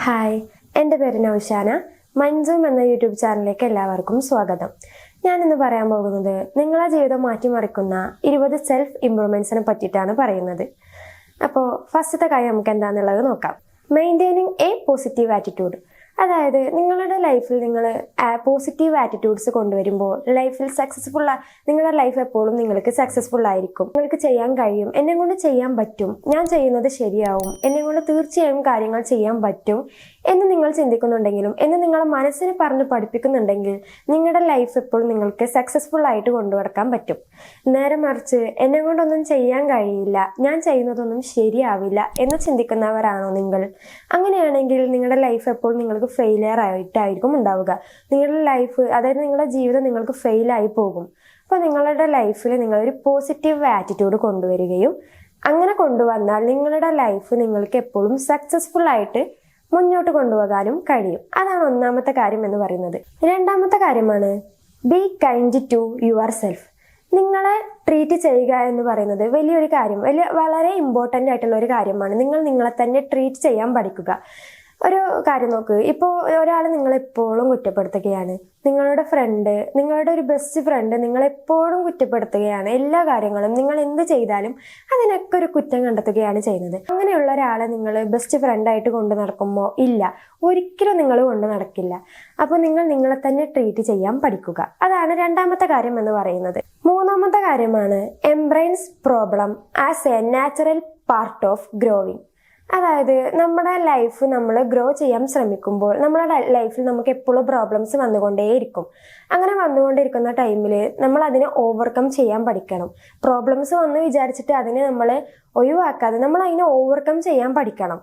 Hi, എൻ്റെ പേര് നൗഷാന. മഞ്ജും എന്ന യൂട്യൂബ് ചാനലിലേക്ക് എല്ലാവർക്കും സ്വാഗതം. ഞാനിന്ന് പറയാൻ പോകുന്നത് നിങ്ങളെ ജീവിതം മാറ്റിമറിക്കുന്ന 20 സെൽഫ് ഇംപ്രൂവ്മെൻറ്റ്സിനെ പറ്റിയിട്ടാണ് പറയുന്നത്. അപ്പോൾ ഫസ്റ്റത്തെ കാര്യം നമുക്ക് എന്താണെന്നുള്ളത് നോക്കാം. Maintaining A positive attitude. അതായത് നിങ്ങളുടെ ലൈഫിൽ നിങ്ങൾ പോസിറ്റീവ് ആറ്റിറ്റ്യൂഡ്സ് കൊണ്ടുവരുമ്പോൾ ലൈഫിൽ നിങ്ങളുടെ ലൈഫ് എപ്പോഴും നിങ്ങൾക്ക് സക്സസ്ഫുൾ ആയിരിക്കും. നിങ്ങൾക്ക് ചെയ്യാൻ കഴിയും, എന്നെ കൊണ്ട് ചെയ്യാൻ പറ്റും, ഞാൻ ചെയ്യുന്നത് ശരിയാവും, എന്നെ കൊണ്ട് തീർച്ചയായും കാര്യങ്ങൾ ചെയ്യാൻ പറ്റും എന്ന് നിങ്ങൾ ചിന്തിക്കുന്നുണ്ടെങ്കിലും എന്ന് നിങ്ങളെ മനസ്സിനെ പറഞ്ഞ് പഠിപ്പിക്കുന്നുണ്ടെങ്കിൽ നിങ്ങളുടെ ലൈഫ് എപ്പോഴും നിങ്ങൾക്ക് സക്സസ്ഫുൾ ആയിട്ട് കൊണ്ടുനടക്കാൻ പറ്റും. നേരെ മറിച്ച് എന്നെ കൊണ്ടൊന്നും ചെയ്യാൻ കഴിയില്ല, ഞാൻ ചെയ്യുന്നതൊന്നും ശരിയാവില്ല എന്ന് ചിന്തിക്കുന്നവരാണോ നിങ്ങൾ? അങ്ങനെയാണെങ്കിൽ നിങ്ങളുടെ ലൈഫ് എപ്പോഴും നിങ്ങൾക്ക് ഫെയിലിയർ ആയിട്ടായിരിക്കും ഉണ്ടാവുക. നിങ്ങളുടെ ലൈഫ്, അതായത് നിങ്ങളുടെ ജീവിതം നിങ്ങൾക്ക് ഫെയിലായി പോകും. അപ്പോൾ നിങ്ങളുടെ ലൈഫിൽ നിങ്ങളൊരു പോസിറ്റീവ് ആറ്റിറ്റ്യൂഡ് കൊണ്ടുവരികയും അങ്ങനെ കൊണ്ടുവന്നാൽ നിങ്ങളുടെ ലൈഫ് നിങ്ങൾക്ക് എപ്പോഴും സക്സസ്ഫുൾ ആയിട്ട് മുന്നോട്ട് കൊണ്ടുപോകാനും കഴിയും. അതാണ് ഒന്നാമത്തെ കാര്യം എന്ന് പറയുന്നത്. രണ്ടാമത്തെ കാര്യമാണ് be kind to yourself. നിങ്ങളെ ട്രീറ്റ് ചെയ്യുക എന്ന് പറയുന്നത് വലിയൊരു കാര്യം, വളരെ ഇമ്പോർട്ടൻ്റ് ആയിട്ടുള്ള ഒരു കാര്യമാണ്. നിങ്ങൾ നിങ്ങളെ തന്നെ ട്രീറ്റ് ചെയ്യാൻ പഠിക്കുക. ഒരു കാര്യം നോക്ക്, ഇപ്പോൾ ഒരാൾ നിങ്ങളെപ്പോഴും കുറ്റപ്പെടുത്തുകയാണ്, നിങ്ങളുടെ ഫ്രണ്ട്, നിങ്ങളുടെ ഒരു ബെസ്റ്റ് ഫ്രണ്ട് നിങ്ങളെപ്പോഴും കുറ്റപ്പെടുത്തുകയാണ്, എല്ലാ കാര്യങ്ങളും നിങ്ങൾ എന്ത് ചെയ്താലും അതിനൊക്കെ ഒരു കുറ്റം കണ്ടെത്തുകയാണ് ചെയ്യുന്നത്. അങ്ങനെയുള്ള ഒരാളെ നിങ്ങൾ ബെസ്റ്റ് ഫ്രണ്ടായിട്ട് കൊണ്ടു നടക്കുമ്പോൾ ഇല്ല, ഒരിക്കലും നിങ്ങൾ കൊണ്ടു നടക്കില്ല. അപ്പോൾ നിങ്ങൾ നിങ്ങളെ തന്നെ ട്രീറ്റ് ചെയ്യാൻ പഠിക്കുക. അതാണ് രണ്ടാമത്തെ കാര്യം എന്ന് പറയുന്നത്. മൂന്നാമത്തെ കാര്യമാണ് embrace problem as A natural part of growing. അതായത് നമ്മുടെ ലൈഫ് നമ്മൾ ഗ്രോ ചെയ്യാൻ ശ്രമിക്കുമ്പോൾ നമ്മുടെ ലൈഫിൽ നമുക്ക് എപ്പോഴും പ്രോബ്ലംസ് വന്നുകൊണ്ടേയിരിക്കും. അങ്ങനെ വന്നുകൊണ്ടിരിക്കുന്ന ടൈമിൽ നമ്മൾ അതിനെ ഓവർകം ചെയ്യാൻ പഠിക്കണം. പ്രോബ്ലംസ് വന്ന് വിചാരിച്ചിട്ട് അതിനെ നമ്മൾ ഒഴിവാക്കാതെ നമ്മൾ അതിനെ ഓവർകം ചെയ്യാൻ പഠിക്കണം.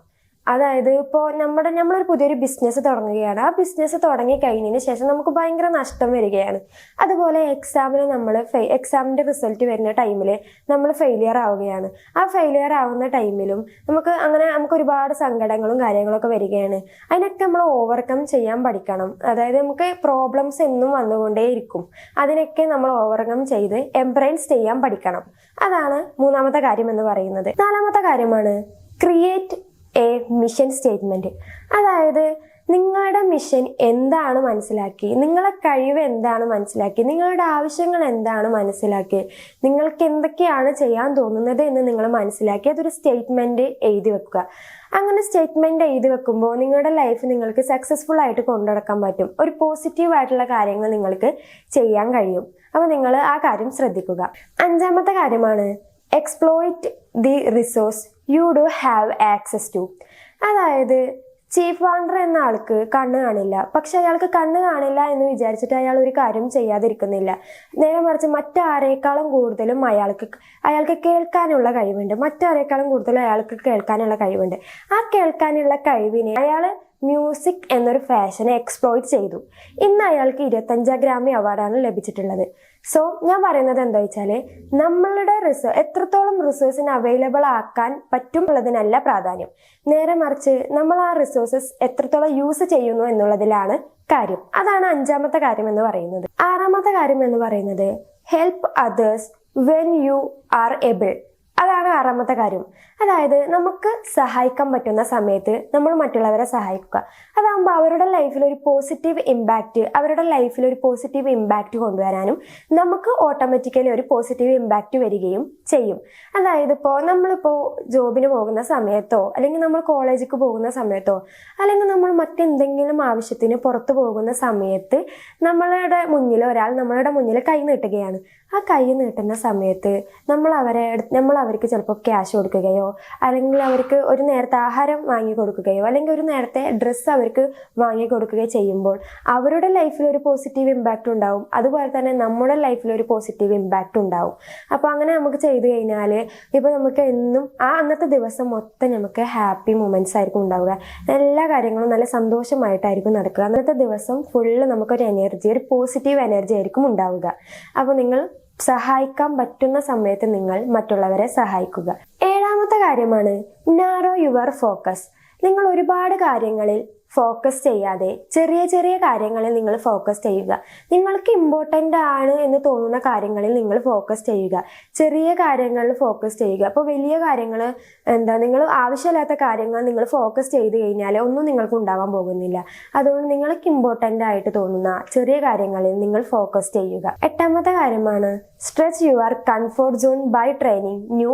അതായത് ഇപ്പോൾ നമ്മളൊരു പുതിയൊരു ബിസിനസ് തുടങ്ങുകയാണ്. ആ ബിസിനസ് തുടങ്ങി കഴിഞ്ഞതിന് ശേഷം നമുക്ക് ഭയങ്കര നഷ്ടം വരികയാണ്. അതുപോലെ എക്സാമിൻ്റെ റിസൾട്ട് വരുന്ന ടൈമിൽ നമ്മൾ ഫെയിലിയർ ആവുകയാണ്. ആ ഫെയിലിയർ ആവുന്ന ടൈമിലും നമുക്ക് ഒരുപാട് സങ്കടങ്ങളും കാര്യങ്ങളൊക്കെ വരികയാണ്. അതിനൊക്കെ നമ്മൾ ഓവർകം ചെയ്യാൻ പഠിക്കണം. അതായത് നമുക്ക് പ്രോബ്ലംസ് എന്നും വന്നുകൊണ്ടേയിരിക്കും. അതിനൊക്കെ നമ്മൾ ഓവർകം ചെയ്ത് എംബ്രേസ് ചെയ്യാൻ പഠിക്കണം. അതാണ് മൂന്നാമത്തെ കാര്യം എന്ന് പറയുന്നത്. നാലാമത്തെ കാര്യമാണ് ക്രിയേറ്റ് എ മിഷൻ സ്റ്റേറ്റ്മെന്റ്. അതായത് നിങ്ങളുടെ മിഷൻ എന്താണ് മനസ്സിലാക്കി, നിങ്ങളെ കഴിവ് എന്താണ് മനസ്സിലാക്കി, നിങ്ങളുടെ ആവശ്യങ്ങൾ എന്താണ് മനസ്സിലാക്കി, നിങ്ങൾക്ക് എന്തൊക്കെയാണ് ചെയ്യാൻ തോന്നുന്നത് എന്ന് നിങ്ങൾ മനസ്സിലാക്കി അതൊരു സ്റ്റേറ്റ്മെന്റ് എഴുതി വെക്കുക. അങ്ങനെ സ്റ്റേറ്റ്മെന്റ് എഴുതി വെക്കുമ്പോൾ നിങ്ങളുടെ ലൈഫ് നിങ്ങൾക്ക് സക്സസ്ഫുൾ ആയിട്ട് കൊണ്ടുനടക്കാൻ പറ്റും. ഒരു പോസിറ്റീവ് ആയിട്ടുള്ള കാര്യങ്ങൾ നിങ്ങൾക്ക് ചെയ്യാൻ കഴിയും. അപ്പോൾ നിങ്ങൾ ആ കാര്യം ശ്രദ്ധിക്കുക. അഞ്ചാമത്തെ കാര്യമാണ് exploit the resource you do have access to. അതായത് ചീഫ് വാണ്ടർ എന്ന ആൾക്ക് കണ്ണ് കാണില്ല, പക്ഷെ അയാൾക്ക് കണ്ണ് കാണില്ല എന്ന് വിചാരിച്ചിട്ട് അയാൾ ഒരു കാര്യം ചെയ്യാതിരിക്കുന്നില്ല. നേരെ മറിച്ച് മറ്റാരേക്കാളും കൂടുതലും അയാൾക്ക് കേൾക്കാനുള്ള കഴിവുണ്ട്. മറ്റാരേക്കാളും കൂടുതലും അയാൾക്ക് കേൾക്കാനുള്ള കഴിവുണ്ട്. ആ കേൾക്കാനുള്ള കഴിവിനെ അയാൾ മ്യൂസിക് എന്നൊരു ഫാഷനെ എക്സ്പ്ലോയിറ്റ് ചെയ്തു. ഇന്ന് അയാൾക്ക് 25 ഗ്രാമി അവാർഡാണ് ലഭിച്ചിട്ടുള്ളത്. സോ ഞാൻ പറയുന്നത് എന്താ വെച്ചാൽ നമ്മളുടെ എത്രത്തോളം റിസോഴ്സിന് അവൈലബിൾ ആക്കാൻ പറ്റും എന്നുള്ളതിനല്ല പ്രാധാന്യം. നേരെ മറിച്ച് നമ്മൾ ആ റിസോഴ്സസ് എത്രത്തോളം യൂസ് ചെയ്യുന്നു എന്നുള്ളതിലാണ് കാര്യം. അതാണ് അഞ്ചാമത്തെ കാര്യം എന്ന് പറയുന്നത്. ആറാമത്തെ കാര്യം എന്ന് പറയുന്നത് help others when you are able. അതാണ് ആറാമത്തെ കാര്യം. അതായത് നമുക്ക് സഹായിക്കാൻ പറ്റുന്ന സമയത്ത് നമ്മൾ മറ്റുള്ളവരെ സഹായിക്കുക. അതാകുമ്പോൾ അവരുടെ ലൈഫിൽ ഒരു പോസിറ്റീവ് ഇമ്പാക്റ്റ് കൊണ്ടുവരാനും നമുക്ക് ഓട്ടോമാറ്റിക്കലി ഒരു പോസിറ്റീവ് ഇമ്പാക്റ്റ് വരികയും ചെയ്യും. അതായത് നമ്മളിപ്പോൾ ജോബിന് പോകുന്ന സമയത്തോ അല്ലെങ്കിൽ നമ്മൾ കോളേജിലേക്ക് പോകുന്ന സമയത്തോ അല്ലെങ്കിൽ നമ്മൾ മറ്റെന്തെങ്കിലും ആവശ്യത്തിന് പുറത്തു പോകുന്ന സമയത്ത് നമ്മളുടെ മുന്നിൽ കൈ നീട്ടുകയാണ്. ആ കൈ നീട്ടുന്ന സമയത്ത് നമ്മൾ അവർക്ക് ചിലപ്പോൾ ക്യാഷ് കൊടുക്കുകയോ അല്ലെങ്കിൽ അവർക്ക് ഒരു നേരത്തെ ആഹാരം വാങ്ങി കൊടുക്കുകയോ അല്ലെങ്കിൽ ഒരു നേരത്തെ ഡ്രസ്സ് അവർക്ക് വാങ്ങി കൊടുക്കുകയോ ചെയ്യുമ്പോൾ അവരുടെ ലൈഫിൽ ഒരു പോസിറ്റീവ് ഇമ്പാക്റ്റ് ഉണ്ടാവും. അതുപോലെ തന്നെ നമ്മുടെ ലൈഫിൽ ഒരു പോസിറ്റീവ് ഇമ്പാക്റ്റ് ഉണ്ടാവും. അപ്പോൾ അങ്ങനെ നമുക്ക് ചെയ്തു കഴിഞ്ഞാൽ ഇപ്പോൾ നമുക്ക് എന്നും അന്നത്തെ ദിവസം മൊത്തം നമുക്ക് ഹാപ്പി മൊമെന്റ്സ് ആയിരിക്കും ഉണ്ടാവുക. എല്ലാ കാര്യങ്ങളും നല്ല സന്തോഷമായിട്ടായിരിക്കും നടക്കുക. അന്നത്തെ ദിവസം ഫുള്ള് ഒരു പോസിറ്റീവ് എനർജി ആയിരിക്കും ഉണ്ടാവുക. അപ്പോൾ നിങ്ങൾ സഹായിക്കാൻ പറ്റുന്ന സമയത്ത് നിങ്ങൾ മറ്റുള്ളവരെ സഹായിക്കുക. ഏഴാമത്തെ കാര്യമാണ് നാരോ യുവർ ഫോക്കസ്. നിങ്ങൾ ഒരുപാട് കാര്യങ്ങളിൽ ഫോക്കസ് ചെയ്യാതെ ചെറിയ ചെറിയ കാര്യങ്ങളിൽ നിങ്ങൾ ഫോക്കസ് ചെയ്യുക. നിങ്ങൾക്ക് ഇമ്പോർട്ടൻ്റ് ആണ് എന്ന് തോന്നുന്ന കാര്യങ്ങളിൽ നിങ്ങൾ ഫോക്കസ് ചെയ്യുക. ചെറിയ കാര്യങ്ങളിൽ ഫോക്കസ് ചെയ്യുക. അപ്പോൾ വലിയ കാര്യങ്ങൾ നിങ്ങൾ ആവശ്യമില്ലാത്ത കാര്യങ്ങൾ നിങ്ങൾ ഫോക്കസ് ചെയ്ത് കഴിഞ്ഞാൽ ഒന്നും നിങ്ങൾക്ക് ഉണ്ടാവാൻ പോകുന്നില്ല. അതുകൊണ്ട് നിങ്ങൾക്ക് ഇമ്പോർട്ടൻ്റ് ആയിട്ട് തോന്നുന്ന ചെറിയ കാര്യങ്ങളിൽ നിങ്ങൾ ഫോക്കസ് ചെയ്യുക. 8ാമത്തെ കാര്യമാണ് stretch your comfort zone by training new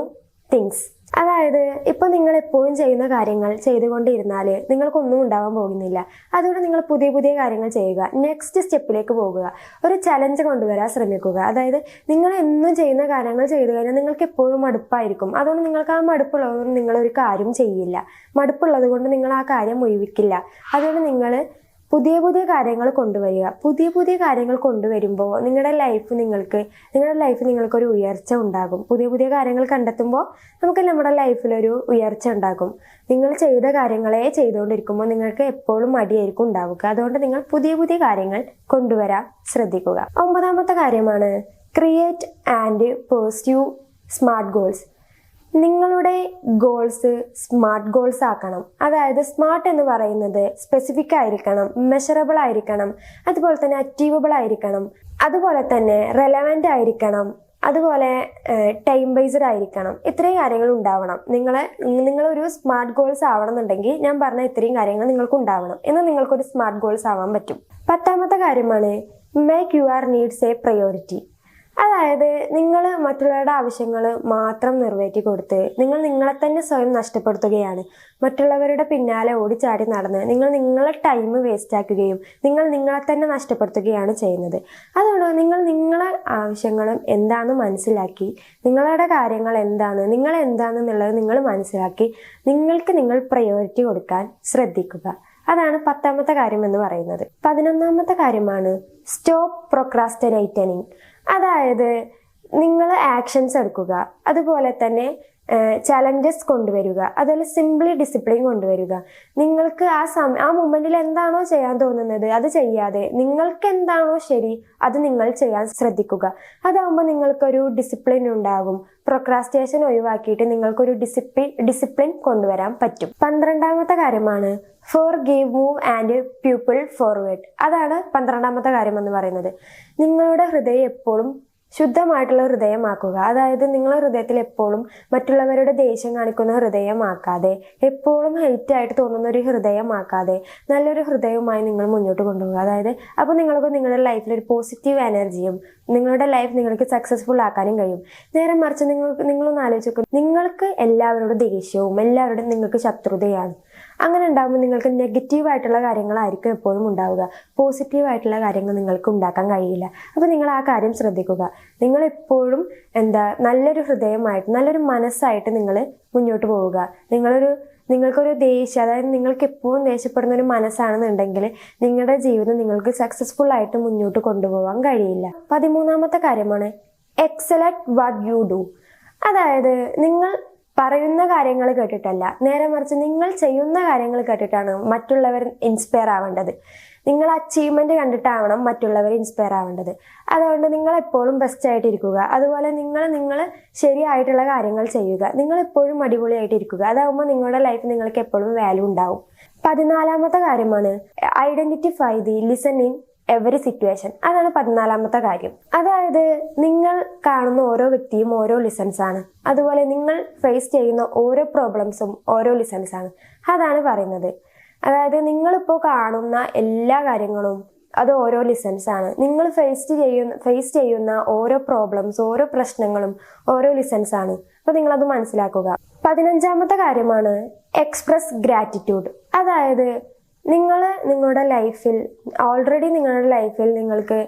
things. അതായത് ഇപ്പോൾ നിങ്ങൾ എപ്പോഴും ചെയ്യുന്ന കാര്യങ്ങൾ ചെയ്തുകൊണ്ടിരുന്നാൽ നിങ്ങൾക്കൊന്നും ഉണ്ടാവാൻ പോകുന്നില്ല. അതുകൊണ്ട് നിങ്ങൾ പുതിയ പുതിയ കാര്യങ്ങൾ ചെയ്യുക. നെക്സ്റ്റ് സ്റ്റെപ്പിലേക്ക് പോകുക. ഒരു ചലഞ്ച് കൊണ്ടുവരാൻ ശ്രമിക്കുക. അതായത് നിങ്ങൾ എന്നും ചെയ്യുന്ന കാര്യങ്ങൾ ചെയ്തു കഴിഞ്ഞാൽ നിങ്ങൾക്ക് എപ്പോഴും മടുപ്പായിരിക്കും. അതുകൊണ്ട് നിങ്ങൾക്ക് ആ മടുപ്പുള്ളതുകൊണ്ട് നിങ്ങളൊരു കാര്യം ചെയ്യില്ല. മടുപ്പുള്ളത് കൊണ്ട് നിങ്ങൾ ആ കാര്യം ഒഴിവിക്കില്ല. അതുകൊണ്ട് നിങ്ങൾ പുതിയ പുതിയ കാര്യങ്ങൾ കൊണ്ടുവരിക. പുതിയ പുതിയ കാര്യങ്ങൾ കൊണ്ടുവരുമ്പോൾ നിങ്ങളുടെ ലൈഫ് നിങ്ങൾക്കൊരു ഉയർച്ച ഉണ്ടാകും. പുതിയ പുതിയ കാര്യങ്ങൾ കണ്ടെത്തുമ്പോൾ നമുക്ക് നമ്മുടെ ലൈഫിലൊരു ഉയർച്ച ഉണ്ടാകും. നിങ്ങൾ ചെയ്ത കാര്യങ്ങളെ ചെയ്തുകൊണ്ടിരിക്കുമ്പോൾ നിങ്ങൾക്ക് എപ്പോഴും മടിയായിരിക്കും ഉണ്ടാവുക. അതുകൊണ്ട് നിങ്ങൾ പുതിയ പുതിയ കാര്യങ്ങൾ കൊണ്ടുവരാൻ ശ്രദ്ധിക്കുക. 9ാമത്തെ കാര്യമാണ് create and pursue smart goals. നിങ്ങളുടെ ഗോൾസ് സ്മാർട്ട് ഗോൾസ് ആക്കണം. അതായത് സ്മാർട്ട് എന്ന് പറയുന്നത് സ്പെസിഫിക് ആയിരിക്കണം, മെഷറബിൾ ആയിരിക്കണം, അതുപോലെ തന്നെ അച്ചീവബിൾ ആയിരിക്കണം, അതുപോലെ തന്നെ റെലവൻ്റ് ആയിരിക്കണം, അതുപോലെ ടൈം ബേസ്ഡ് ആയിരിക്കണം. ഇത്രയും കാര്യങ്ങൾ ഉണ്ടാവണം. നിങ്ങളൊരു സ്മാർട്ട് ഗോൾസ് ആവണമെന്നുണ്ടെങ്കിൽ ഞാൻ പറഞ്ഞ ഇത്രയും കാര്യങ്ങൾ നിങ്ങൾക്ക് ഉണ്ടാവണം. എന്നാൽ നിങ്ങൾക്കൊരു സ്മാർട്ട് ഗോൾസ് ആവാൻ പറ്റും. 10ാമത്തെ കാര്യമാണ് make your needs A priority. അതായത് നിങ്ങൾ മറ്റുള്ളവരുടെ ആവശ്യങ്ങൾ മാത്രം നിറവേറ്റി കൊടുത്ത് നിങ്ങളെ തന്നെ സ്വയം നഷ്ടപ്പെടുത്തുകയാണ്. മറ്റുള്ളവരുടെ പിന്നാലെ ഓടിച്ചാടി നടന്ന് നിങ്ങളെ ടൈം വേസ്റ്റ് ആക്കുകയും നിങ്ങളെ തന്നെ നഷ്ടപ്പെടുത്തുകയാണ് ചെയ്യുന്നത്. അതുകൊണ്ട് നിങ്ങളെ ആവശ്യങ്ങളും എന്താണെന്ന് മനസ്സിലാക്കി, നിങ്ങളുടെ കാര്യങ്ങൾ എന്താണ്, നിങ്ങൾ എന്താണെന്നുള്ളത് നിങ്ങൾ മനസ്സിലാക്കി നിങ്ങൾ പ്രയോറിറ്റി കൊടുക്കാൻ ശ്രദ്ധിക്കുക. അതാണ് 10ാമത്തെ കാര്യം എന്ന് പറയുന്നത്. 11ാമത്തെ കാര്യമാണ് സ്റ്റോപ്പ് പ്രൊക്രാസ്റ്റിനേറ്റിംഗ്. അതായത് നിങ്ങൾ ആക്ഷൻസ് എടുക്കുക. അതുപോലെ തന്നെ ചലഞ്ചസ് കൊണ്ടുവരിക. അതുപോലെ സിംപ്ലി ഡിസിപ്ലിൻ കൊണ്ടുവരിക. നിങ്ങൾക്ക് ആ മൊമെന്റിൽ എന്താണോ ചെയ്യാൻ തോന്നുന്നത് അത് ചെയ്യാതെ നിങ്ങൾക്ക് എന്താണോ ശരി അത് നിങ്ങൾ ചെയ്യാൻ ശ്രദ്ധിക്കുക. അതാകുമ്പോൾ നിങ്ങൾക്കൊരു ഡിസിപ്ലിൻ ഉണ്ടാകും. പ്രൊക്രാസ്റ്റിനേഷൻ ഒഴിവാക്കിയിട്ട് നിങ്ങൾക്കൊരു ഡിസിപ്ലിൻ കൊണ്ടുവരാൻ പറ്റും. 12ാമത്തെ കാര്യമാണ് forgive, move and people forward. അതാണ് 12ാമത്തെ കാര്യം എന്ന് പറയുന്നത്. നിങ്ങളുടെ ഹൃദയം എപ്പോഴും ശുദ്ധമായിട്ടുള്ള ഹൃദയമാക്കുക. അതായത് നിങ്ങളുടെ ഹൃദയത്തിൽ എപ്പോഴും മറ്റുള്ളവരുടെ ദേഷ്യം കാണിക്കുന്ന ഹൃദയമാക്കാതെ, എപ്പോഴും ഹെയ്റ്റ് ആയിട്ട് തോന്നുന്ന ഒരു ഹൃദയമാക്കാതെ നല്ലൊരു ഹൃദയവുമായി നിങ്ങൾ മുന്നോട്ട് കൊണ്ടുപോകുക. അതായത് അപ്പോൾ നിങ്ങൾക്ക് നിങ്ങളുടെ ലൈഫിൽ ഒരു പോസിറ്റീവ് എനർജിയും നിങ്ങളുടെ ലൈഫ് നിങ്ങൾക്ക് സക്സസ്ഫുൾ ആക്കാനും കഴിയും. നേരെ മറിച്ച് നിങ്ങളൊന്ന് ആലോചിക്കും, നിങ്ങൾക്ക് എല്ലാവരോടും ദേഷ്യവും എല്ലാവരോടും നിങ്ങൾക്ക് ശത്രുതയാണ്. അങ്ങനെ ഉണ്ടാകുമ്പോൾ നിങ്ങൾക്ക് നെഗറ്റീവായിട്ടുള്ള കാര്യങ്ങളായിരിക്കും എപ്പോഴും ഉണ്ടാവുക. പോസിറ്റീവായിട്ടുള്ള കാര്യങ്ങൾ നിങ്ങൾക്ക് ഉണ്ടാക്കാൻ കഴിയില്ല. അപ്പോൾ നിങ്ങൾ ആ കാര്യം ശ്രദ്ധിക്കുക. നിങ്ങൾ എപ്പോഴും നല്ലൊരു ഹൃദയമായിട്ട് നല്ലൊരു മനസ്സായിട്ട് നിങ്ങൾ മുന്നോട്ട് പോവുക. നിങ്ങൾക്കൊരു ദേഷ്യം, അതായത് നിങ്ങൾക്ക് എപ്പോഴും ദേഷ്യപ്പെടുന്ന ഒരു മനസ്സാണെന്നുണ്ടെങ്കിൽ നിങ്ങളുടെ ജീവിതം നിങ്ങൾക്ക് സക്സസ്ഫുൾ ആയിട്ട് മുന്നോട്ട് കൊണ്ടുപോകാൻ കഴിയില്ല. 13ാമത്തെ കാര്യമാണ് എക്സലന്റ് വാട്ട് യു ഡു. അതായത് നിങ്ങൾ പറയുന്ന കാര്യങ്ങൾ കേട്ടിട്ടല്ല, നേരെ മറിച്ച് നിങ്ങൾ ചെയ്യുന്ന കാര്യങ്ങൾ കേട്ടിട്ടാണ് മറ്റുള്ളവർ ഇൻസ്പയർ ആവേണ്ടത്. നിങ്ങൾ അച്ചീവ്മെന്റ് കണ്ടിട്ടാവണം മറ്റുള്ളവർ ഇൻസ്പയർ ആവേണ്ടത്. അതുകൊണ്ട് നിങ്ങൾ എപ്പോഴും ബെസ്റ്റ് ആയിട്ടിരിക്കുക. അതുപോലെ നിങ്ങൾ ശരിയായിട്ടുള്ള കാര്യങ്ങൾ ചെയ്യുക. നിങ്ങൾ എപ്പോഴും അടിപൊളിയായിട്ടിരിക്കുക. അതാകുമ്പോൾ നിങ്ങളുടെ ലൈഫ് നിങ്ങൾക്ക് എപ്പോഴും വാല്യൂ ഉണ്ടാവും. 14ാമത്തെ കാര്യമാണ് identify the listen in every situation. അതാണ് 14ാമത്തെ കാര്യം. അതായത് നിങ്ങൾ കാണുന്ന ഓരോ വ്യക്തിയും ഓരോ ലിസൺസ് ആണ്. അതുപോലെ നിങ്ങൾ ഫേസ് ചെയ്യുന്ന ഓരോ പ്രോബ്ലംസും ഓരോ ലിസൺസ് ആണ്. അതാണ് പറയുന്നത്. അതായത് നിങ്ങളിപ്പോൾ കാണുന്ന എല്ലാ കാര്യങ്ങളും അത് ഓരോ ലിസൺസ് ആണ്. നിങ്ങൾ ഫേസ് ചെയ്യുന്ന ഓരോ പ്രോബ്ലംസ്, ഓരോ പ്രശ്നങ്ങളും ഓരോ ലിസൺസ് ആണ്. അപ്പോൾ നിങ്ങളത് മനസ്സിലാക്കുക. 15ാമത്തെ കാര്യമാണ് എക്സ്പ്രസ് ഗ്രാറ്റിറ്റ്യൂഡ്. അതായത് നിങ്ങളുടെ ലൈഫിൽ നിങ്ങൾക്ക്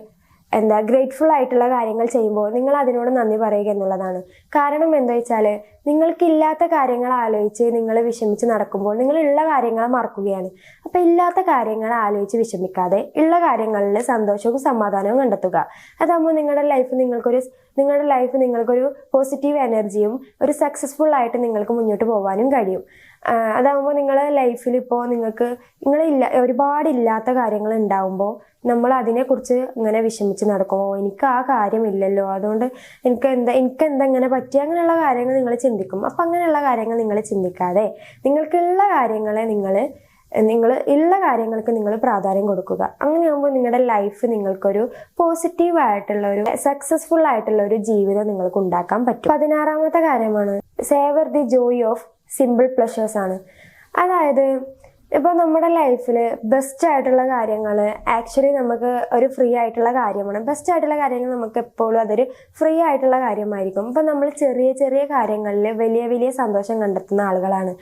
ഗ്രേറ്റ്ഫുൾ ആയിട്ടുള്ള കാര്യങ്ങൾ ചെയ്യുമ്പോൾ നിങ്ങൾ അതിനോട് നന്ദി പറയുക എന്നുള്ളതാണ്. കാരണം എന്താ വെച്ചാൽ നിങ്ങൾക്കില്ലാത്ത കാര്യങ്ങൾ ആലോചിച്ച് നിങ്ങൾ വിഷമിച്ച് നടക്കുമ്പോൾ നിങ്ങൾ ഉള്ള കാര്യങ്ങളെ മറക്കുകയാണ്. അപ്പം ഇല്ലാത്ത കാര്യങ്ങൾ ആലോചിച്ച് വിഷമിക്കാതെ ഉള്ള കാര്യങ്ങളിൽ സന്തോഷവും സമാധാനവും കണ്ടെത്തുക. അതാകുമ്പോൾ നിങ്ങളുടെ ലൈഫ് നിങ്ങൾക്കൊരു പോസിറ്റീവ് എനർജിയും ഒരു സക്സസ്ഫുൾ ആയിട്ട് നിങ്ങൾക്ക് മുന്നോട്ട് പോകാനും കഴിയും. അതാകുമ്പോൾ നിങ്ങളുടെ ലൈഫിൽ ഇപ്പോൾ ഒരുപാടില്ലാത്ത കാര്യങ്ങൾ ഉണ്ടാവുമ്പോൾ നമ്മൾ അതിനെക്കുറിച്ച് ഇങ്ങനെ വിഷമിച്ച് നടക്കുമോ, എനിക്ക് ആ കാര്യമില്ലല്ലോ, അതുകൊണ്ട് എനിക്ക് എന്താ ഇങ്ങനെ പറ്റി, അങ്ങനെയുള്ള കാര്യങ്ങൾ നിങ്ങൾ ചിന്തിക്കും. അപ്പം അങ്ങനെയുള്ള കാര്യങ്ങൾ നിങ്ങൾ ചിന്തിക്കാതെ നിങ്ങൾക്കുള്ള കാര്യങ്ങളെ നിങ്ങൾ നിങ്ങൾ ഉള്ള കാര്യങ്ങൾക്ക് നിങ്ങൾ പ്രാധാന്യം കൊടുക്കുക. അങ്ങനെയാകുമ്പോൾ നിങ്ങളുടെ ലൈഫ് നിങ്ങൾക്കൊരു പോസിറ്റീവായിട്ടുള്ള ഒരു സക്സസ്ഫുൾ ആയിട്ടുള്ള ഒരു ജീവിതം നിങ്ങൾക്ക് ഉണ്ടാക്കാൻ പറ്റും. 16ാമത്തെ കാര്യമാണ് savour the joy of simple pleasures ആണ്. അതായത് ഇപ്പോൾ നമ്മുടെ ലൈഫിൽ ബെസ്റ്റ് ആയിട്ടുള്ള കാര്യങ്ങൾ ആക്ച്വലി നമുക്ക് ഒരു ഫ്രീ ആയിട്ടുള്ള കാര്യമാണ്. ബെസ്റ്റ് ആയിട്ടുള്ള കാര്യങ്ങൾ നമുക്ക് എപ്പോഴും അതൊരു ഫ്രീ ആയിട്ടുള്ള കാര്യമായിരിക്കും. ഇപ്പം നമ്മൾ ചെറിയ ചെറിയ കാര്യങ്ങളിൽ വലിയ വലിയ സന്തോഷം കണ്ടെത്തുന്ന ആളുകളാണ്.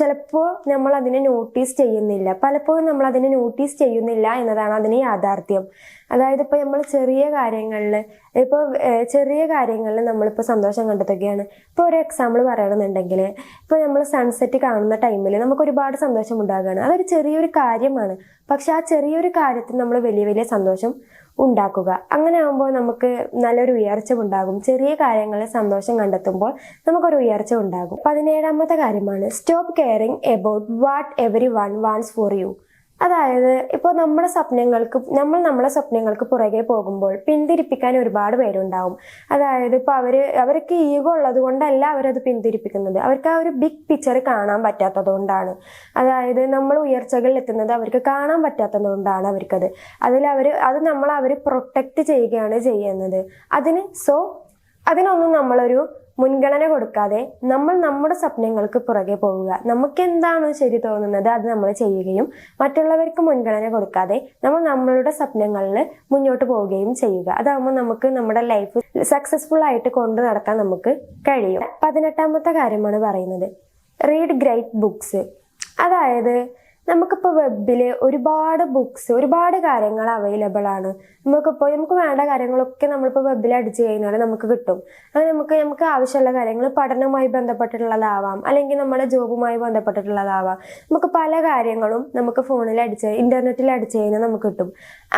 ചിലപ്പോൾ നമ്മൾ അതിനെ നോട്ടീസ് ചെയ്യുന്നില്ല, പലപ്പോഴും നമ്മൾ അതിനെ നോട്ടീസ് ചെയ്യുന്നില്ല എന്നതാണ് അതിന് യാഥാർത്ഥ്യം. അതായത് ഇപ്പോൾ നമ്മൾ ചെറിയ കാര്യങ്ങളിൽ നമ്മളിപ്പോൾ സന്തോഷം കണ്ടെത്തുകയാണ്. ഇപ്പോൾ ഒരു എക്സാമ്പിൾ പറയണമെന്നുണ്ടെങ്കിൽ, ഇപ്പോൾ നമ്മൾ സൺസെറ്റ് കാണുന്ന ടൈമിൽ നമുക്ക് ഒരുപാട് സന്തോഷം ഉണ്ടാകുകയാണ്. അതൊരു ചെറിയൊരു കാര്യമാണ്, പക്ഷെ ആ ചെറിയൊരു കാര്യത്തിൽ നമ്മൾ വലിയ വലിയ സന്തോഷം ഉണ്ടാക്കുക. അങ്ങനെ ആകുമ്പോൾ നമുക്ക് നല്ലൊരു ഉയർച്ച ഉണ്ടാകും. ചെറിയ കാര്യങ്ങളിൽ സന്തോഷം കണ്ടെത്തുമ്പോൾ നമുക്കൊരു ഉയർച്ച ഉണ്ടാകും. 17ാമത്തെ കാര്യമാണ് stop caring about what every one wants for you. അതായത് ഇപ്പോൾ നമ്മുടെ സ്വപ്നങ്ങൾക്ക് പുറകെ പോകുമ്പോൾ പിന്തിരിപ്പിക്കാൻ ഒരുപാട് പേരുണ്ടാവും. അതായത് ഇപ്പോൾ അവർക്ക് ഈഗോ ഉള്ളത് കൊണ്ടല്ല അവരത് പിന്തിരിപ്പിക്കുന്നത്, അവർക്ക് ആ ഒരു ബിഗ് പിക്ചർ കാണാൻ പറ്റാത്തത് കൊണ്ടാണ്. അതായത് നമ്മൾ ഉയർച്ചകളിൽ എത്തുന്നത് അവർക്ക് കാണാൻ പറ്റാത്തത് കൊണ്ടാണ് അവർക്കത്. അവർ പ്രൊട്ടക്റ്റ് ചെയ്യുകയാണ് ചെയ്യുന്നത്. അതിനൊന്നും നമ്മളൊരു മുൻഗണന കൊടുക്കാതെ നമ്മുടെ സ്വപ്നങ്ങൾക്ക് പുറകെ പോവുക. നമുക്ക് എന്താണോ ശരി തോന്നുന്നത് അത് നമ്മൾ ചെയ്യുകയും മറ്റുള്ളവർക്ക് മുൻഗണന കൊടുക്കാതെ നമ്മളുടെ സ്വപ്നങ്ങളിൽ മുന്നോട്ട് പോവുകയും ചെയ്യുക. അതാകുമ്പോൾ നമുക്ക് നമ്മുടെ ലൈഫ് സക്സസ്ഫുൾ ആയിട്ട് കൊണ്ടു നടക്കാൻ നമുക്ക് കഴിയും. 18ാമത്തെ കാര്യമാണ് പറയുന്നത് റീഡ് ഗ്രേറ്റ് ബുക്സ്. അതായത് നമുക്കിപ്പോൾ വെബിൽ ഒരുപാട് ബുക്സ്, ഒരുപാട് കാര്യങ്ങൾ അവൈലബിൾ ആണ്. നമുക്ക് വേണ്ട കാര്യങ്ങളൊക്കെ നമ്മളിപ്പോൾ വെബിൽ അടിച്ചു കഴിഞ്ഞാൽ നമുക്ക് കിട്ടും. അങ്ങനെ നമുക്ക് ആവശ്യമുള്ള കാര്യങ്ങൾ പഠനവുമായി ബന്ധപ്പെട്ടിട്ടുള്ളതാവാം, അല്ലെങ്കിൽ നമ്മുടെ ജോബുമായി ബന്ധപ്പെട്ടിട്ടുള്ളതാവാം. നമുക്ക് പല കാര്യങ്ങളും നമുക്ക് ഇന്റർനെറ്റിൽ അടിച്ചു കഴിഞ്ഞാൽ നമുക്ക് കിട്ടും.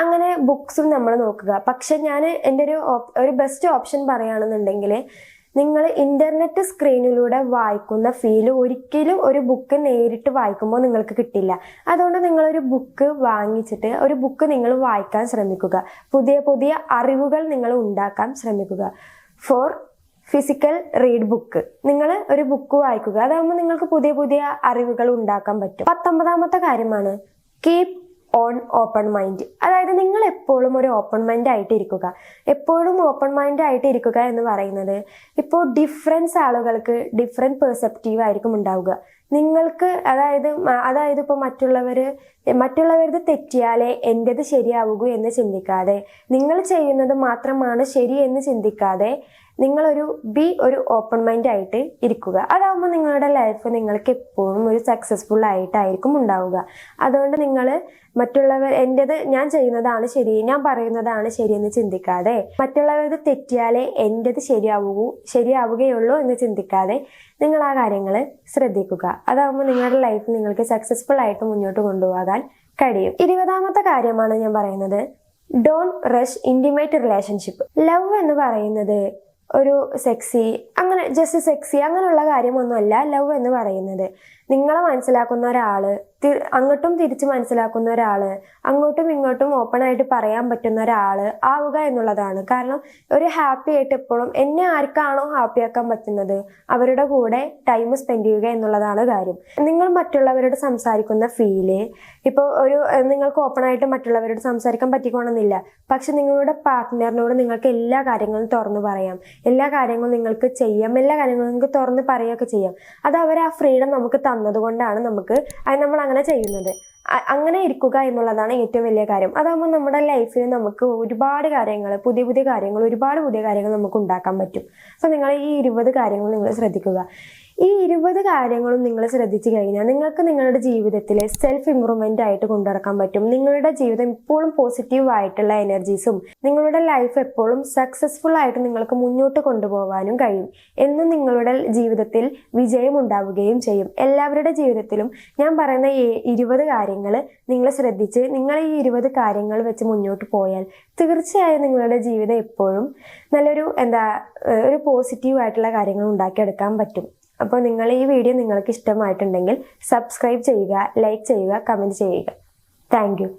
അങ്ങനെ ബുക്സും നമ്മൾ നോക്കുക. പക്ഷെ ഞാൻ എൻ്റെ ഒരു ബെസ്റ്റ് ഓപ്ഷൻ പറയുകയാണെന്നുണ്ടെങ്കിൽ, നിങ്ങൾ ഇന്റർനെറ്റ് സ്ക്രീനിലൂടെ വായിക്കുന്ന ഫീല് ഒരിക്കലും ഒരു ബുക്ക് നേരിട്ട് വായിക്കുമ്പോൾ നിങ്ങൾക്ക് കിട്ടില്ല. അതുകൊണ്ട് നിങ്ങളൊരു ബുക്ക് വാങ്ങിച്ചിട്ട് ഒരു ബുക്ക് നിങ്ങൾ വായിക്കാൻ ശ്രമിക്കുക. പുതിയ പുതിയ അറിവുകൾ നിങ്ങൾ ഉണ്ടാക്കാൻ ശ്രമിക്കുക. ഫോർ ഫിസിക്കൽ റീഡ് ബുക്ക്, നിങ്ങൾ ഒരു ബുക്ക് വായിക്കുക. അതാകുമ്പോൾ നിങ്ങൾക്ക് പുതിയ പുതിയ അറിവുകൾ ഉണ്ടാക്കാൻ പറ്റും. 19ാമത്തെ കാര്യമാണ് കീപ് ഓൺ ഓപ്പൺ മൈൻഡ്. അതായത് നിങ്ങൾ എപ്പോഴും ഒരു ഓപ്പൺ മൈൻഡ് ആയിട്ട് ഇരിക്കുക. എപ്പോഴും ഓപ്പൺ മൈൻഡ് ആയിട്ട് ഇരിക്കുക എന്ന് പറയുന്നത്, ഇപ്പോൾ ആളുകൾക്ക് ഡിഫറെൻറ്റ് പെർസെപ്റ്റീവ് ആയിരിക്കും ഉണ്ടാവുക. നിങ്ങൾക്ക് അതായത് ഇപ്പോൾ മറ്റുള്ളവരത് തെറ്റിയാലേ എൻ്റെത് ശരിയാവുകൂ എന്ന് ചിന്തിക്കാതെ, നിങ്ങൾ ചെയ്യുന്നത് മാത്രമാണ് ശരി എന്ന് ചിന്തിക്കാതെ നിങ്ങളൊരു ഓപ്പൺ മൈൻഡ് ആയിട്ട് ഇരിക്കുക. അതാകുമ്പോൾ നിങ്ങളുടെ ലൈഫ് നിങ്ങൾക്ക് എപ്പോഴും ഒരു സക്സസ്ഫുൾ ആയിട്ടായിരിക്കും ഉണ്ടാവുക. അതുകൊണ്ട് നിങ്ങൾ ഞാൻ ചെയ്യുന്നതാണ് ശരി, ഞാൻ പറയുന്നതാണ് ശരിയെന്ന് ചിന്തിക്കാതെ, മറ്റുള്ളവരത് തെറ്റിയാലേ എൻ്റെത് ശരിയാവുകയുള്ളൂ എന്ന് ചിന്തിക്കാതെ നിങ്ങൾ ആ കാര്യങ്ങൾ ശ്രദ്ധിക്കുക. അതാകുമ്പോൾ നിങ്ങളുടെ ലൈഫ് നിങ്ങൾക്ക് സക്സസ്ഫുൾ ആയിട്ട് മുന്നോട്ട് കൊണ്ടുപോകാൻ കഴിയും. 20ാമത്തെ കാര്യമാണ് ഞാൻ പറയുന്നത് don't rush intimate relationship. Love എന്ന് പറയുന്നത് ഒരു ജസ്റ്റ് സെക്സി അങ്ങനെയുള്ള കാര്യമൊന്നുമല്ല. ലവ് എന്ന് പറയുന്നത് നിങ്ങളെ മനസ്സിലാക്കുന്ന ഒരാള്, അങ്ങോട്ടും തിരിച്ച് മനസ്സിലാക്കുന്ന ഒരാള്, അങ്ങോട്ടും ഇങ്ങോട്ടും ഓപ്പൺ ആയിട്ട് പറയാൻ പറ്റുന്ന ഒരാള് ആവുക എന്നുള്ളതാണ്. കാരണം ഒരു ഹാപ്പി ആയിട്ട് എപ്പോഴും എന്നെ ആർക്കാണോ ഹാപ്പി ആക്കാൻ പറ്റുന്നത് അവരുടെ കൂടെ ടൈം സ്പെൻഡ് ചെയ്യുക എന്നുള്ളതാണ് കാര്യം. നിങ്ങൾ മറ്റുള്ളവരോട് സംസാരിക്കുന്ന ഫീല് ഇപ്പോൾ നിങ്ങൾക്ക് ഓപ്പൺ ആയിട്ട് മറ്റുള്ളവരോട് സംസാരിക്കാൻ പറ്റിക്കോണമെന്നില്ല. പക്ഷെ നിങ്ങളുടെ പാർട്ട്ണറിനോട് നിങ്ങൾക്ക് എല്ലാ കാര്യങ്ങളും തുറന്നു പറയാം, എല്ലാ കാര്യങ്ങളും നിങ്ങൾക്ക് ചെയ്യാം, എല്ലാ കാര്യങ്ങളും നിങ്ങൾക്ക് തുറന്ന് പറയുകയൊക്കെ ചെയ്യാം. അത് അവർ ആ ഫ്രീഡം നമുക്ക് തന്നതുകൊണ്ടാണ് നമ്മൾ അങ്ങനെ ചെയ്യുന്നത്. അങ്ങനെ ഇരിക്കുക എന്നുള്ളതാണ് ഏറ്റവും വലിയ കാര്യം. അതാകുമ്പോൾ നമ്മുടെ ലൈഫിൽ നമുക്ക് ഒരുപാട് കാര്യങ്ങൾ, പുതിയ കാര്യങ്ങൾ നമുക്ക് ഉണ്ടാക്കാൻ പറ്റും. അപ്പോൾ നിങ്ങൾ ഈ 20 കാര്യങ്ങൾ നിങ്ങൾ ശ്രദ്ധിക്കുക. ഈ 20 കാര്യങ്ങളും നിങ്ങൾ ശ്രദ്ധിച്ചു കഴിഞ്ഞാൽ നിങ്ങൾക്ക് നിങ്ങളുടെ ജീവിതത്തിൽ സെൽഫ് ഇംപ്രൂവ്മെന്റ് ആയിട്ട് കൊണ്ടുനടക്കാൻ പറ്റും. നിങ്ങളുടെ ജീവിതം എപ്പോഴും പോസിറ്റീവ് ആയിട്ടുള്ള എനർജീസും നിങ്ങളുടെ ലൈഫ് എപ്പോഴും സക്സസ്ഫുൾ ആയിട്ട് നിങ്ങൾക്ക് മുന്നോട്ട് കൊണ്ടുപോകാനും കഴിയും. എന്നും നിങ്ങളുടെ ജീവിതത്തിൽ വിജയം ഉണ്ടാവുകയും ചെയ്യും. എല്ലാവരുടെ ജീവിതത്തിലും ഞാൻ പറയുന്ന 20 കാര്യങ്ങൾ നിങ്ങൾ ശ്രദ്ധിച്ച് നിങ്ങൾ ഈ 20 കാര്യങ്ങൾ വെച്ച് മുന്നോട്ട് പോയാൽ തീർച്ചയായും നിങ്ങളുടെ ജീവിതം എപ്പോഴും നല്ലൊരു ഒരു പോസിറ്റീവ് ആയിട്ടുള്ള കാര്യങ്ങൾ ഉണ്ടാക്കിയെടുക്കാൻ പറ്റും. അപ്പോൾ ഈ വീഡിയോ നിങ്ങൾക്ക് ഇഷ്ടമായിട്ടുണ്ടെങ്കിൽ സബ്സ്ക്രൈബ് ചെയ്യുക, ലൈക്ക് ചെയ്യുക, കമൻറ്റ് ചെയ്യുക. Thank you.